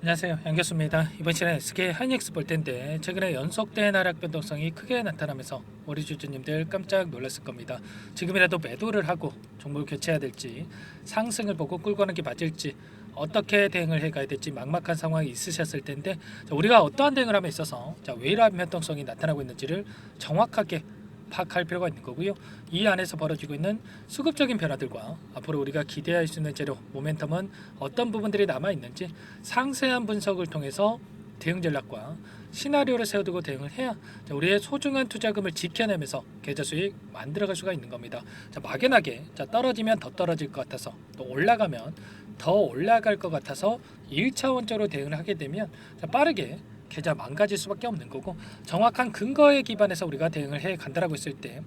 안녕하세요, 양교수입니다. 이번 시간에 SK 하이닉스 볼 텐데 최근에 연속된 하락 변동성이 크게 나타나면서 우리 주주님들 깜짝 놀랐을 겁니다. 지금이라도 매도를 하고 종목을 교체해야 될지, 상승을 보고 끌고 가는 게 맞을지, 어떻게 대응을 해가야 될지 막막한 상황이 있으셨을 텐데, 우리가 어떠한 대응을 함에 있어서 왜 이러한 변동성이 나타나고 있는지를 정확하게 파악할 필요가 있는 거고요. 이 안에서 벌어지고 있는 수급적인 변화들과 앞으로 우리가 기대할 수 있는 재료, 모멘텀은 어떤 부분들이 남아 있는지 상세한 분석을 통해서 대응 전략과 시나리오를 세워두고 대응을 해야 우리의 소중한 투자금을 지켜내면서 계좌 수익 만들어갈 수가 있는 겁니다. 막연하게 떨어지면 더 떨어질 것 같아서, 또 올라가면 더 올라갈 것 같아서 1차원적으로 대응을 하게 되면 빠르게 계좌 망가질 수밖에 없는 거고, 정확한 근거에 기반해서 우리가 대응을 해 간다라고 했을 때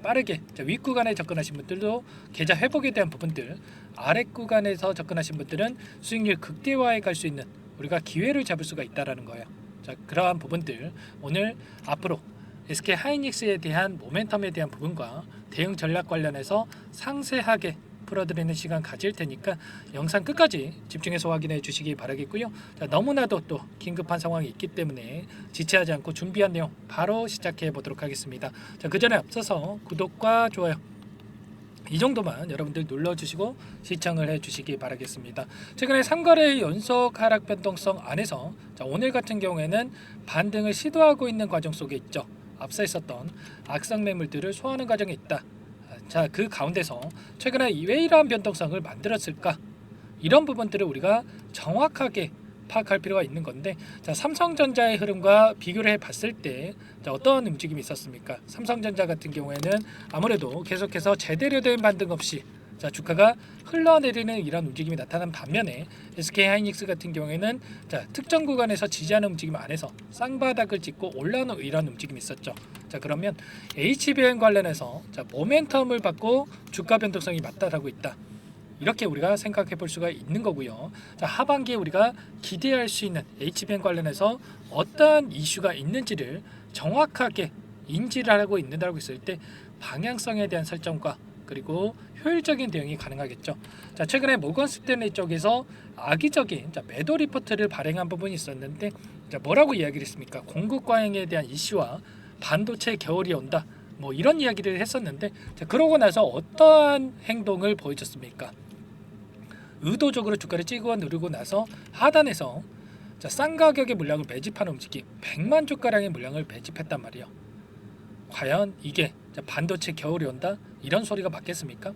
빠르게 윗구간에 접근하신 분들도 계좌 회복에 대한 부분들, 아랫구간에서 접근하신 분들은 수익률 극대화에 갈 수 있는 우리가 기회를 잡을 수가 있다라는 거예요. 그러한 부분들 오늘 앞으로 SK 하이닉스에 대한 모멘텀에 대한 부분과 대응 전략 관련해서 상세하게 풀어드리는 시간 가질 테니까 영상 끝까지 집중해서 확인해 주시기 바라겠고요. 너무나도 또 긴급한 상황이 있기 때문에 지체하지 않고 준비한 내용 바로 시작해 보도록 하겠습니다. 그 전에 앞서서 구독과 좋아요 이 정도만 여러분들 눌러주시고 시청을 해주시기 바라겠습니다. 최근에 3거래의 연속 하락 변동성 안에서 오늘 같은 경우에는 반등을 시도하고 있는 과정 속에 있죠. 앞서 있었던 악성 매물들을 소화하는 과정에 있다. 그 가운데서 최근에 왜 이러한 변동성을 만들었을까? 이런 부분들을 우리가 정확하게 파악할 필요가 있는 건데, 삼성전자의 흐름과 비교를 해봤을 때 어떤 움직임이 있었습니까? 삼성전자 같은 경우에는 아무래도 계속해서 제대로 된 반등 없이 주가가 흘러내리는 이런 움직임이 나타난 반면에 SK 하이닉스 같은 경우에는 특정 구간에서 지지하는 움직임 안에서 쌍바닥을 찍고 올라오는 이런 움직임이 있었죠. 그러면 HBM 관련해서 모멘텀을 받고 주가 변동성이 맞다라고 있다. 이렇게 우리가 생각해 볼 수가 있는 거고요. 하반기에 우리가 기대할 수 있는 HBM 관련해서 어떠한 이슈가 있는지를 정확하게 인지를 하고 있는다고 했을 때 방향성에 대한 설정과 그리고 효율적인 대응이 가능하겠죠. 최근에 모건 스탠리 쪽에서 악의적인 매도 리포트를 발행한 부분이 있었는데, 뭐라고 이야기를 했습니까? 공급 과잉에 대한 이슈와 반도체 겨울이 온다. 뭐 이런 이야기를 했었는데, 그러고 나서 어떠한 행동을 보여줬습니까? 의도적으로 주가를 찍어 누르고 나서 하단에서 싼 가격의 물량을 매집하는 움직임, 100만 주가량의 물량을 매집했단 말이에요. 과연 이게 반도체 겨울이 온다? 이런 소리가 맞겠습니까?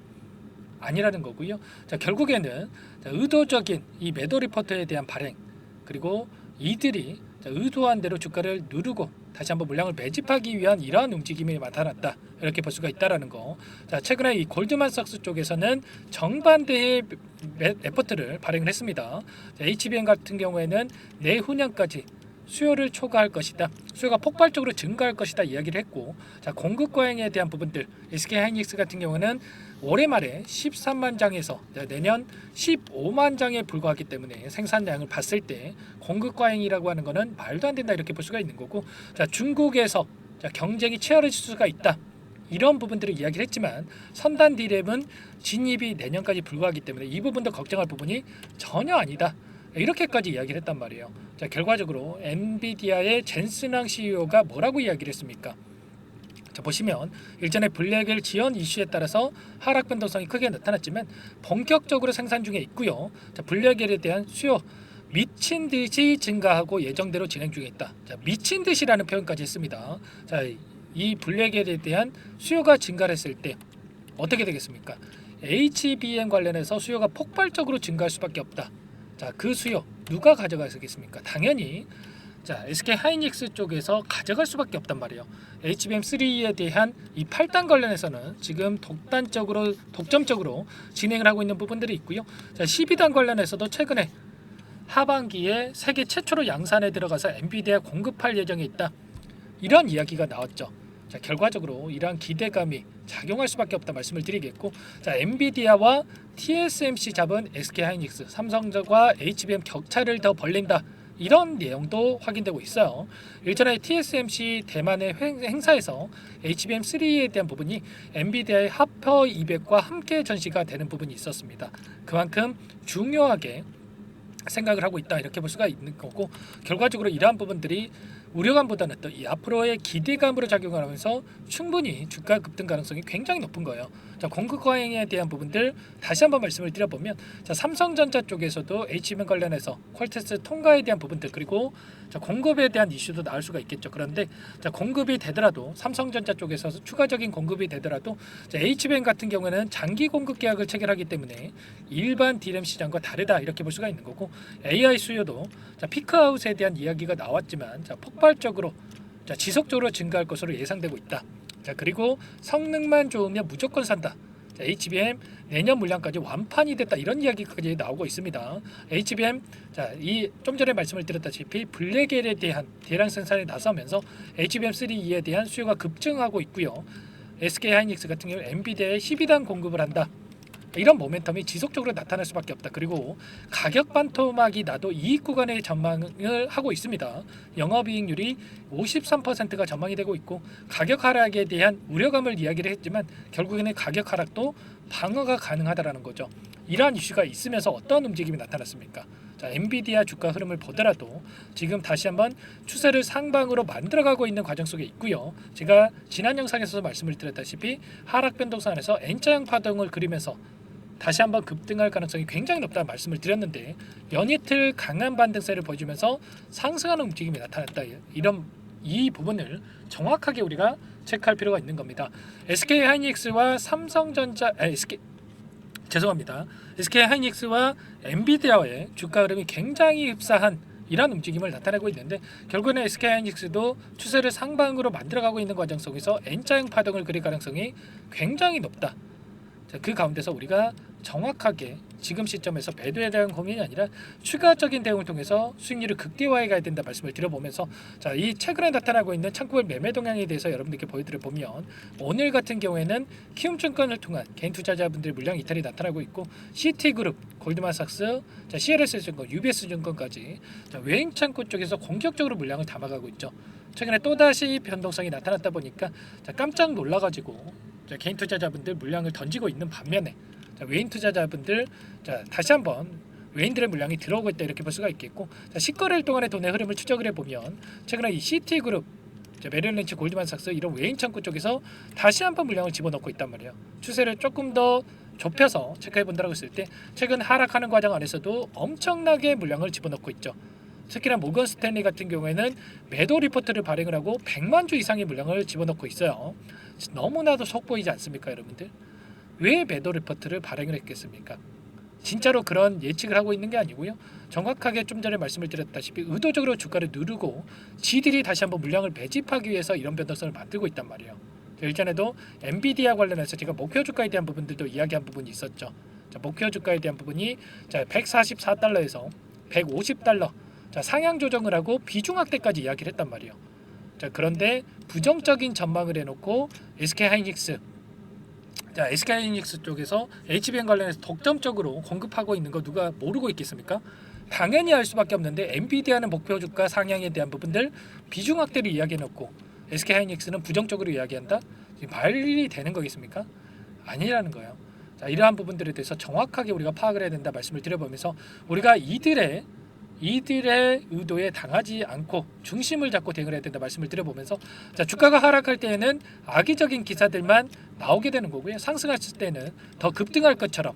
아니라는 거고요. 결국에는 의도적인 이 매도 리포트에 대한 발행, 그리고 이들이 의도한 대로 주가를 누르고 다시 한번 물량을 매집하기 위한 이러한 움직임이 나타났다, 이렇게 볼 수가 있다라는 거. 최근에 이 골드만삭스 쪽에서는 정반대의 레포트를 발행을 했습니다. HBM 같은 경우에는 내후년까지 수요를 초과할 것이다, 수요가 폭발적으로 증가할 것이다 이야기를 했고, 공급 과잉에 대한 부분들, SK 하이닉스 같은 경우는 올해 말에 13만 장에서 내년 15만 장에 불과하기 때문에 생산량을 봤을 때 공급 과잉이라고 하는 것은 말도 안 된다, 이렇게 볼 수가 있는 거고, 중국에서 경쟁이 치열해질 수가 있다, 이런 부분들을 이야기를 했지만 선단 D램은 진입이 내년까지 불과하기 때문에 이 부분도 걱정할 부분이 전혀 아니다, 이렇게까지 이야기를 했단 말이에요. 결과적으로 엔비디아의 젠슨왕 CEO가 뭐라고 이야기를 했습니까? 보시면 일전에 블랙엘 지연 이슈에 따라서 하락 변동성이 크게 나타났지만 본격적으로 생산 중에 있고요. 블랙엘에 대한 수요 미친 듯이 증가하고 예정대로 진행 중에 있다. 미친 듯이라는 표현까지 했습니다. 이 블랙엘에 대한 수요가 증가했을 때 어떻게 되겠습니까? HBM 관련해서 수요가 폭발적으로 증가할 수밖에 없다. 그 수요 누가 가져가겠습니까? 당연히 SK 하이닉스 쪽에서 가져갈 수밖에 없단 말이에요. HBM3에 대한 이 8단 관련해서는 지금 독점적으로 진행을 하고 있는 부분들이 있고요. 12단 관련해서도 최근에 하반기에 세계 최초로 양산에 들어가서 엔비디아 공급할 예정에 있다, 이런 이야기가 나왔죠. 결과적으로 이러한 기대감이 작용할 수밖에 없다 말씀을 드리겠고, 엔비디아와 TSMC 잡은 SK 하이닉스, 삼성과 HBM 격차를 더 벌린다, 이런 내용도 확인되고 있어요. 일전에 TSMC 대만의 행사에서 HBM3에 대한 부분이 엔비디아의 하퍼 200과 함께 전시가 되는 부분이 있었습니다. 그만큼 중요하게 생각을 하고 있다 이렇게 볼 수가 있는 거고, 결과적으로 이러한 부분들이 우려감보다는 또 이 앞으로의 기대감으로 작용하면서 충분히 주가 급등 가능성이 굉장히 높은 거예요. 자, 공급 과잉에 대한 부분들 다시 한번 말씀을 드려보면, 자, 삼성전자 쪽에서도 HBM 관련해서 퀄테스트 통과에 대한 부분들, 그리고 자, 공급에 대한 이슈도 나올 수가 있겠죠. 그런데 자, 공급이 되더라도 삼성전자 쪽에서 추가적인 공급이 되더라도 자, HBM 같은 경우에는 장기 공급 계약을 체결하기 때문에 일반 DRAM 시장과 다르다 이렇게 볼 수가 있는 거고, AI 수요도 자, 피크아웃에 대한 이야기가 나왔지만 자, 폭발적으로 자, 지속적으로 증가할 것으로 예상되고 있다. 자, 그리고 성능만 좋으면 무조건 산다. 자, HBM 내년 물량까지 완판이 됐다 이런 이야기까지 나오고 있습니다. HBM 자, 이 좀 전에 말씀을 드렸다시피 블랙엘에 대한 대량 생산에 나서면서 HBM3E에 대한 수요가 급증하고 있고요. SK하이닉스 같은 경우 엔비디아에 12단 공급을 한다. 이런 모멘텀이 지속적으로 나타날 수밖에 없다. 그리고 가격 반토막이 나도 이익 구간의 전망을 하고 있습니다. 영업이익률이 53%가 전망이 되고 있고, 가격 하락에 대한 우려감을 이야기를 했지만 결국에는 가격 하락도 방어가 가능하다라는 거죠. 이러한 이슈가 있으면서 어떤 움직임이 나타났습니까? 자, 엔비디아 주가 흐름을 보더라도 지금 다시 한번 추세를 상방으로 만들어가고 있는 과정 속에 있고요. 제가 지난 영상에서도 말씀을 드렸다시피 하락 변동선에서 N자형 파동을 그리면서 다시 한번 급등할 가능성이 굉장히 높다는 말씀을 드렸는데, 연이틀 강한 반등세를 보여주면서 상승하는 움직임이 나타났다. 이런 이 부분을 정확하게 우리가 체크할 필요가 있는 겁니다. SK하이닉스와 SK하이닉스와 엔비디아의 주가 흐름이 굉장히 흡사한 이런 움직임을 나타내고 있는데, 결국에는 SK하이닉스도 추세를 상방으로 만들어가고 있는 과정 속에서 N자형 파동을 그릴 가능성이 굉장히 높다. 자, 그 가운데서 우리가 정확하게 지금 시점에서 매도에 대한 고민이 아니라 추가적인 대응을 통해서 수익률을 극대화해 가야 된다 말씀을 드려보면서, 자, 이 최근에 나타나고 있는 창구별 매매 동향에 대해서 여러분들께 보여드려 보면, 오늘 같은 경우에는 키움증권을 통한 개인 투자자분들의 물량 이탈이 나타나고 있고, CT그룹, 골드만삭스, 자, CLS증권, UBS증권까지 자, 외인 창구 쪽에서 공격적으로 물량을 담아가고 있죠. 최근에 또다시 변동성이 나타났다 보니까 자, 깜짝 놀라가지고 자, 개인 투자자분들 물량을 던지고 있는 반면에 자, 외인 투자자분들 자, 다시 한번 외인들의 물량이 들어오고 있다 이렇게 볼 수가 있겠고, 자, 10거래일 동안의 돈의 흐름을 추적을 해보면 최근에 이 CT그룹, 메릴린치, 골드만삭스 이런 외인 창구 쪽에서 다시 한번 물량을 집어넣고 있단 말이에요. 추세를 조금 더 좁혀서 체크해 본다고 했을 때 최근 하락하는 과정 안에서도 엄청나게 물량을 집어넣고 있죠. 특히나 모건 스탠리 같은 경우에는 매도 리포트를 발행을 하고 100만 주 이상의 물량을 집어넣고 있어요. 너무나도 속보이지 않습니까, 여러분들? 왜 매도 리포트를 발행을 했겠습니까? 진짜로 그런 예측을 하고 있는 게 아니고요. 정확하게 좀 전에 말씀을 드렸다시피 의도적으로 주가를 누르고 지들이 다시 한번 물량을 매집하기 위해서 이런 변동성을 만들고 있단 말이에요. 일전에도 엔비디아 관련해서 제가 목표 주가에 대한 부분들도 이야기한 부분이 있었죠. 자, 목표 주가에 대한 부분이 자, 144달러에서 150달러 자, 상향 조정을 하고 비중 확대까지 이야기를 했단 말이에요. 자, 그런데 부정적인 전망을 해놓고 SK하이닉스 쪽에서 HBM 관련해서 독점적으로 공급하고 있는 거 누가 모르고 있겠습니까? 당연히 알 수밖에 없는데, 엔비디아는 목표 주가 상향에 대한 부분들 비중 확대를 이야기해놓고 SK하이닉스는 부정적으로 이야기한다? 말이 되는 거겠습니까? 아니라는 거예요. 자, 이러한 부분들에 대해서 정확하게 우리가 파악을 해야 된다 말씀을 드려보면서, 우리가 이들의 의도에 당하지 않고 중심을 잡고 대응을 해야 된다 말씀을 드려보면서, 자, 주가가 하락할 때에는 악의적인 기사들만 나오게 되는 거고요. 상승했을 때는 더 급등할 것처럼,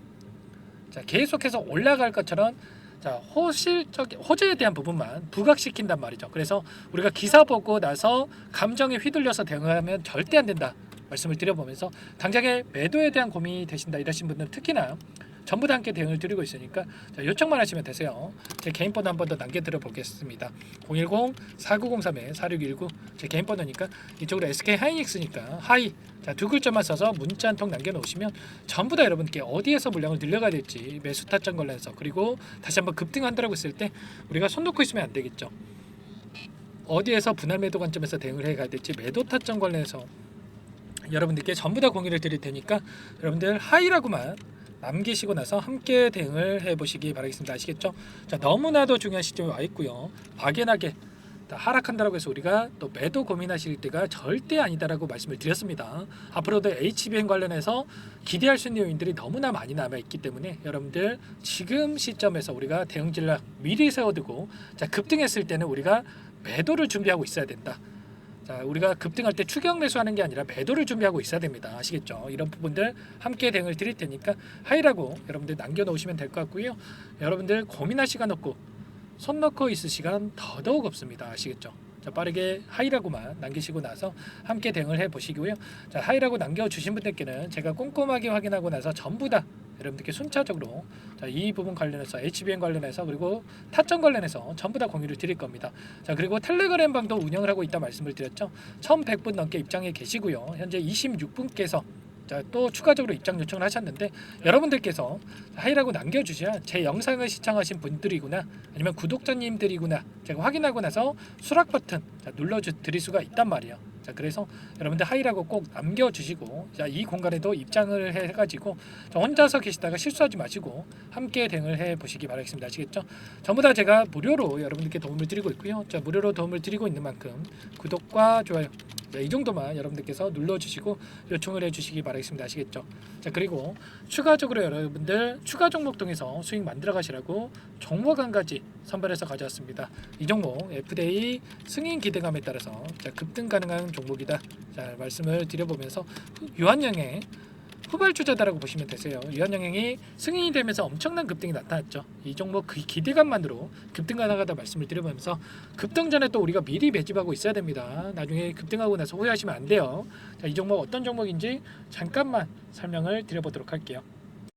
자, 계속해서 올라갈 것처럼 자, 호재에 대한 부분만 부각시킨단 말이죠. 그래서 우리가 기사 보고 나서 감정에 휘둘려서 대응하면 절대 안 된다 말씀을 드려보면서, 당장에 매도에 대한 고민이 되신다 이러신 분들은 특히나 전부 다 함께 대응을 드리고 있으니까 자, 요청만 하시면 되세요. 제 개인 번호 한 번 더 남겨드려 보겠습니다. 010-4903-4619 제 개인 번호니까 이쪽으로 SK하이닉스니까 하이 자, 두 글자만 써서 문자 한 통 남겨놓으시면 전부 다 여러분께 어디에서 물량을 늘려가야 될지, 매수 타점 관련해서, 그리고 다시 한번 급등한다라고 했을 때 우리가 손 놓고 있으면 안 되겠죠. 어디에서 분할 매도 관점에서 대응을 해가야 될지, 매도 타점 관련해서 여러분들께 전부 다 공유를 드릴 테니까 여러분들 하이라고만 남기시고 나서 함께 대응을 해보시기 바라겠습니다. 아시겠죠? 자, 너무나도 중요한 시점에 와 있고요. 막연하게 하락한다고 해서 우리가 또 매도 고민하실 때가 절대 아니다라고 말씀을 드렸습니다. 앞으로도 HBM 관련해서 기대할 수 있는 요인들이 너무나 많이 남아 있기 때문에 여러분들 지금 시점에서 우리가 대응 전략 미리 세워두고 급등했을 때는 우리가 매도를 준비하고 있어야 된다. 우리가 급등할 때 추격 매수하는 게 아니라 매도를 준비하고 있어야 됩니다. 아시겠죠? 이런 부분들 함께 대응을 드릴 테니까 하이라고 여러분들 남겨놓으시면 될 것 같고요. 여러분들 고민할 시간 없고 손 넣고 있을 시간 더더욱 없습니다. 아시겠죠? 빠르게 하이라고만 남기시고 나서 함께 대응을 해보시고요. 하이라고 남겨주신 분들께는 제가 꼼꼼하게 확인하고 나서 전부 다 여러분들께 순차적으로 이 부분 관련해서 HBM 관련해서 그리고 타점 관련해서 전부 다 공유를 드릴 겁니다. 그리고 텔레그램 방도 운영을 하고 있다 말씀을 드렸죠. 1100분 넘게 입장해 계시고요. 현재 26분께서 또 추가적으로 입장 요청을 하셨는데 여러분들께서 하이라고 남겨주셔야 제 영상을 시청하신 분들이구나 아니면 구독자님들이구나 제가 확인하고 나서 수락 버튼 눌러드릴 수가 있단 말이에요. 그래서 여러분들 하이라고 꼭 남겨주시고 이 공간에도 입장을 해가지고 혼자서 계시다가 실수하지 마시고 함께 대응을 해보시기 바라겠습니다. 아시겠죠? 전부 다 제가 무료로 여러분들께 도움을 드리고 있고요. 무료로 도움을 드리고 있는 만큼 구독과 좋아요 이 정도만 여러분들께서 눌러주시고 요청을 해주시기 바라겠습니다. 아시겠죠? 그리고 추가적으로 여러분들 추가 종목 통해서 수익 만들어 가시라고 종목 한 가지 선별해서 가져왔습니다. 이 종목 FDA 승인 기대감에 따라서 급등 가능한 종목이다. 말씀을 드려보면서 유한양의 후발주자다라고 보시면 되세요. 유한양행이 승인이 되면서 엄청난 급등이 나타났죠. 이 종목 그 기대감만으로 급등 가능하다 말씀을 드려보면서 급등 전에 또 우리가 미리 매집하고 있어야 됩니다. 나중에 급등하고 나서 후회하시면 안 돼요. 이 종목 어떤 종목인지 잠깐만 설명을 드려보도록 할게요.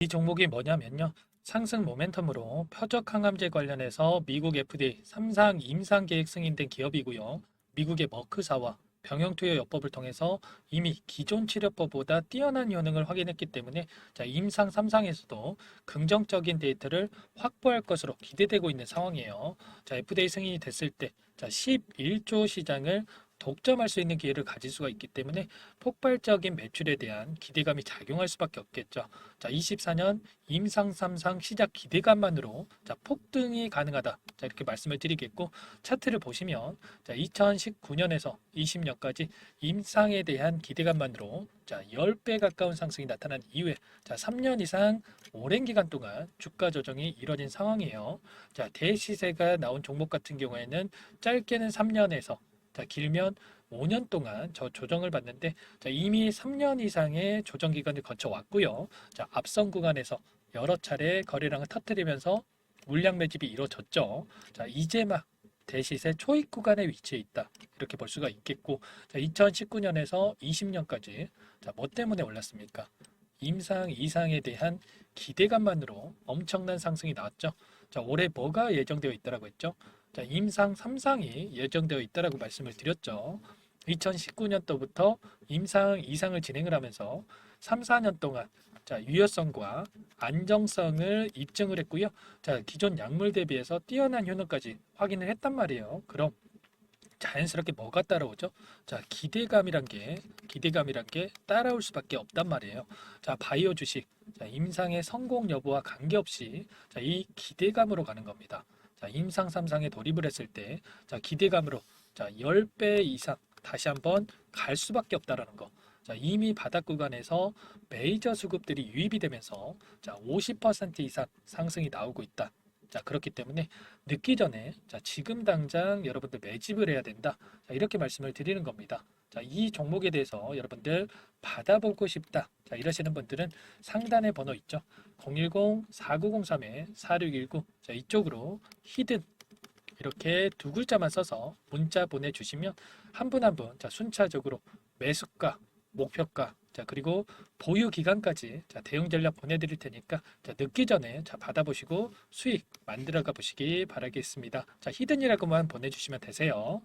이 종목이 뭐냐면요. 상승 모멘텀으로 표적 항암제 관련해서 미국 FDA 3상 임상 계획 승인된 기업이고요. 미국의 머크사와 병용투여 요법을 통해서 이미 기존 치료법보다 뛰어난 효능을 확인했기 때문에 임상 3상에서도 긍정적인 데이터를 확보할 것으로 기대되고 있는 상황이에요. FDA 승인이 됐을 때 11조 시장을 독점할 수 있는 기회를 가질 수가 있기 때문에 폭발적인 매출에 대한 기대감이 작용할 수밖에 없겠죠. 24년 임상 3상 시작 기대감만으로 폭등이 가능하다. 이렇게 말씀을 드리겠고 차트를 보시면 2019년에서 20년까지 임상에 대한 기대감만으로 10배 가까운 상승이 나타난 이후에 3년 이상 오랜 기간 동안 주가 조정이 이뤄진 상황이에요. 대시세가 나온 종목 같은 경우에는 짧게는 3년에서 길면 5년 동안 저 조정을 받는데 이미 3년 이상의 조정 기간을 거쳐왔고요. 앞선 구간에서 여러 차례 거래량을 터뜨리면서 물량 매집이 이루어졌죠. 이제 막 대시세 초입 구간에 위치해 있다. 이렇게 볼 수가 있겠고 2019년에서 20년까지 뭐 때문에 올랐습니까? 임상 이상에 대한 기대감만으로 엄청난 상승이 나왔죠. 올해 뭐가 예정되어 있다라고 했죠? 임상 3상이 예정되어 있다라고 말씀을 드렸죠. 2019년도부터 임상 2상을 진행을 하면서 3, 4년 동안 유효성과 안정성을 입증을 했고요. 기존 약물 대비해서 뛰어난 효능까지 확인을 했단 말이에요. 그럼 자연스럽게 뭐가 따라오죠? 기대감이란 게 따라올 수밖에 없단 말이에요. 바이오 주식 임상의 성공 여부와 관계없이 이 기대감으로 가는 겁니다. 임상 3상에 돌입을 했을 때 기대감으로 10배 이상 다시 한번 갈 수밖에 없다라는 거. 이미 바닥 구간에서 메이저 수급들이 유입이 되면서 50% 이상 상승이 나오고 있다. 그렇기 때문에 늦기 전에 지금 당장 여러분들 매집을 해야 된다. 이렇게 말씀을 드리는 겁니다. 이 종목에 대해서 여러분들 받아보고 싶다. 이러시는 분들은 상단에 번호 있죠. 010-4903-4619 이쪽으로 히든 이렇게 두 글자만 써서 문자 보내주시면 한 분 한 분 순차적으로 매수가, 목표가 그리고 보유 기간까지 대응 전략 보내드릴 테니까 늦기 전에 받아보시고 수익 만들어가 보시기 바라겠습니다. 히든이라고만 보내주시면 되세요.